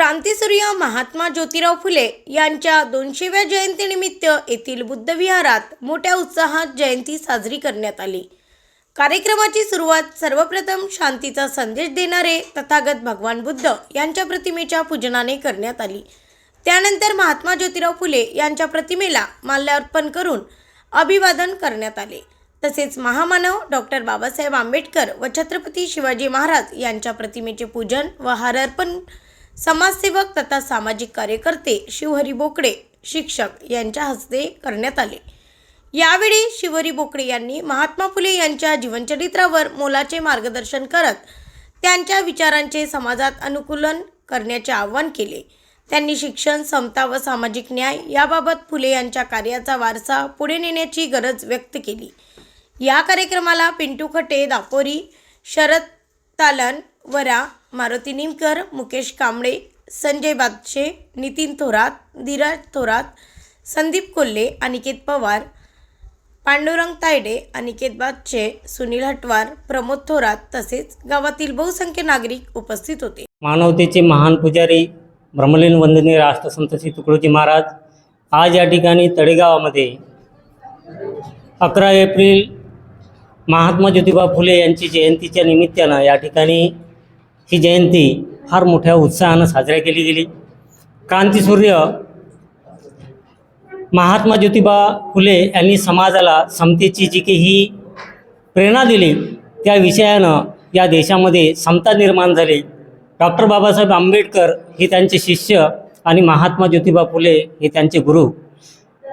क्रांतीसूर्य महात्मा ज्योतिराव फुले यांच्या 200व्या जयंतीनिमित्त येथील बुद्धविहारात मोठ्या उत्साहात जयंती साजरी करण्यात आली। कार्यक्रमाची सुरुवात सर्वप्रथम शांतीचा संदेश देणारे तथागत भगवान बुद्ध यांच्या प्रतिमेच्या पूजनाने करण्यात आली। त्यानंतर महात्मा ज्योतिराव फुले यांच्या प्रतिमेला माल्यार्पण करून अभिवादन करण्यात आले। तसेच महामानव डॉक्टर बाबासाहेब आंबेडकर व छत्रपती शिवाजी महाराज यांच्या प्रतिमेचे पूजन व हार अर्पण समाजसेवक तथा सामाजिक कार्यकर्ते शिवहरी बोकडे शिक्षक यांच्या हस्ते करण्यात आले। यावेळी शिवहरी बोकडे यांनी महात्मा फुले यांच्या जीवनचरित्रावर मोलाचे मार्गदर्शन करत त्यांच्या विचारांचे समाजात अनुकूलन करण्याचे आवाहन केले। त्यांनी शिक्षण, समता व सामाजिक न्याय याबाबत फुले यांच्या कार्याचा वारसा पुढे नेण्याची गरज व्यक्त केली। या कार्यक्रमाला पिंटू खटे दापोरी, शरद तालन वरा, मारुती निमकर, मुकेश कांबळे, संजय बादशे, नितीन थोरात, धीरज थोरात, संदीप कोल्हे, अनिकेत पवार, पांडुरंग तायडे, अनिकेत बादशे, सुनील हटवार, प्रमोद थोरात तसेच गावातील बहुसंख्य नागरिक उपस्थित होते। मानवतेचे महान पुजारी ब्रह्मलीन वंदनीय राष्ट्रसंत श्री तुकडोजी महाराज आज या ठिकाणी तळेगावामध्ये 11 एप्रिल महात्मा ज्योतिबा फुले यांची जयंतीच्या निमित्तानं या ठिकाणी ही जयंती फार मोठ्या उत्साहानं साजरी केली गेली। क्रांतीसूर्य महात्मा ज्योतिबा फुले यांनी समाजाला समतेची जी काही प्रेरणा दिली त्या विषयानं या देशामध्ये समता निर्माण झाली। डॉक्टर बाबासाहेब आंबेडकर हे त्यांचे शिष्य आणि महात्मा ज्योतिबा फुले हे त्यांचे गुरु।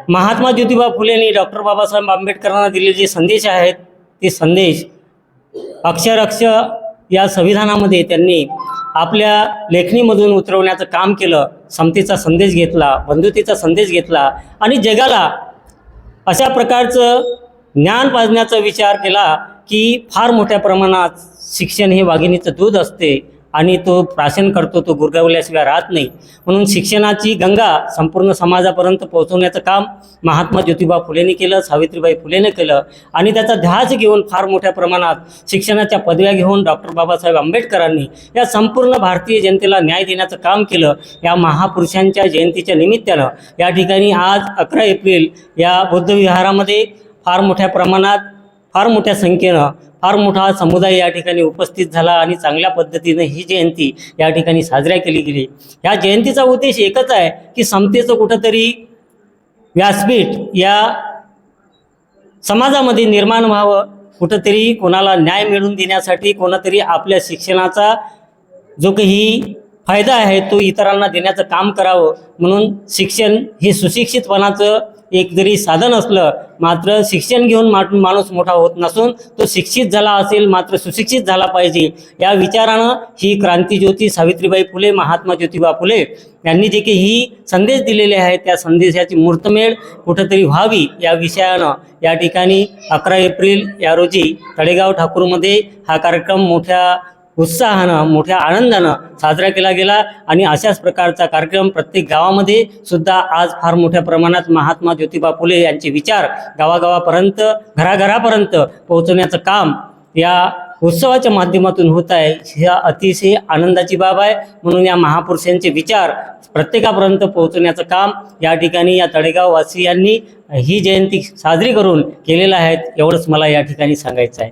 महात्मा ज्योतिबा फुलेंनी डॉक्टर बाबासाहेब आंबेडकरांना दिलेले जे संदेश आहेत ते संदेश अक्षरशः या संविधानामध्ये त्यांनी आपल्या लेखणीमधून उतरवण्याचं काम केलं। समतेचा संदेश घेतला, बंधुतेचा संदेश घेतला आणि जगाला अशा प्रकारचं ज्ञान पाजण्याचा विचार केला की फार मोठ्या प्रमाणात शिक्षण हे वाघिणीचं दूध असते आणि तो प्राशन करतो, तो गुरगवल्याशिवाय राहत नाही। म्हणून शिक्षणाची गंगा संपूर्ण समाजापर्यंत पोहोचवण्याचं काम महात्मा ज्योतिबा फुलेंनी केलं, सावित्रीबाई फुलेने केलं आणि त्याचा ध्यास घेऊन फार मोठ्या प्रमाणात शिक्षणाच्या पदव्या घेऊन डॉक्टर बाबासाहेब आंबेडकरांनी या संपूर्ण भारतीय जनतेला न्याय देण्याचं काम केलं। या महापुरुषांच्या जयंतीच्या निमित्तानं या ठिकाणी आज 11 एप्रिल या बुद्धविहारामध्ये फार मोठ्या प्रमाणात, फार मोठ्या संख्येनं फार मोठा समुदाय या ठिकाणी उपस्थित झाला आणि चांगल्या पद्धतीने ही जयंती या ठिकाणी साजरी केली गेली। या जयंतीचा उद्देश एकच आहे की समतेचं कुठंतरी व्यासपीठ या समाजामध्ये निर्माण व्हावं, कुठंतरी कोणाला न्याय मिळवून देण्यासाठी कोणातरी आपल्या शिक्षणाचा जो काही फायदा आहे तो इतरांना देण्याचं काम करावं। म्हणून शिक्षण हे सुशिक्षितपणाचं एक जरी साधन असलं मात्र शिक्षण घेऊन माणूस मोठा होत नसून तो शिक्षित झाला असेल मात्र सुशिक्षित झाला पाहिजे या विचारानं ही क्रांतीज्योती सावित्रीबाई फुले, महात्मा ज्योतिबा फुले यांनी जे काही ही संदेश दिलेले आहेत त्या संदेशाची मूर्तमेढ कुठंतरी व्हावी या विषयानं या ठिकाणी 11 एप्रिल या रोजी तळेगाव ठाकूरमध्ये हा कार्यक्रम मोठ्या उत्साहानं, मोठ्या आनंदानं साजरा केला गेला आणि अशाच प्रकारचा कार्यक्रम प्रत्येक गावामध्ये सुद्धा आज फार मोठ्या प्रमाणात महात्मा ज्योतिबा फुले यांचे विचार गावागावापर्यंत, घराघरापर्यंत पोहोचवण्याचं काम या उत्सवाच्या माध्यमातून होत आहे। ह्या अतिशय आनंदाची बाब आहे। म्हणून या महापुरुषांचे विचार प्रत्येकापर्यंत पोहोचवण्याचं काम या ठिकाणी या तळेगाव वासियांनी ही जयंती साजरी करून केलेलं आहे। एवढंच मला या ठिकाणी सांगायचं आहे।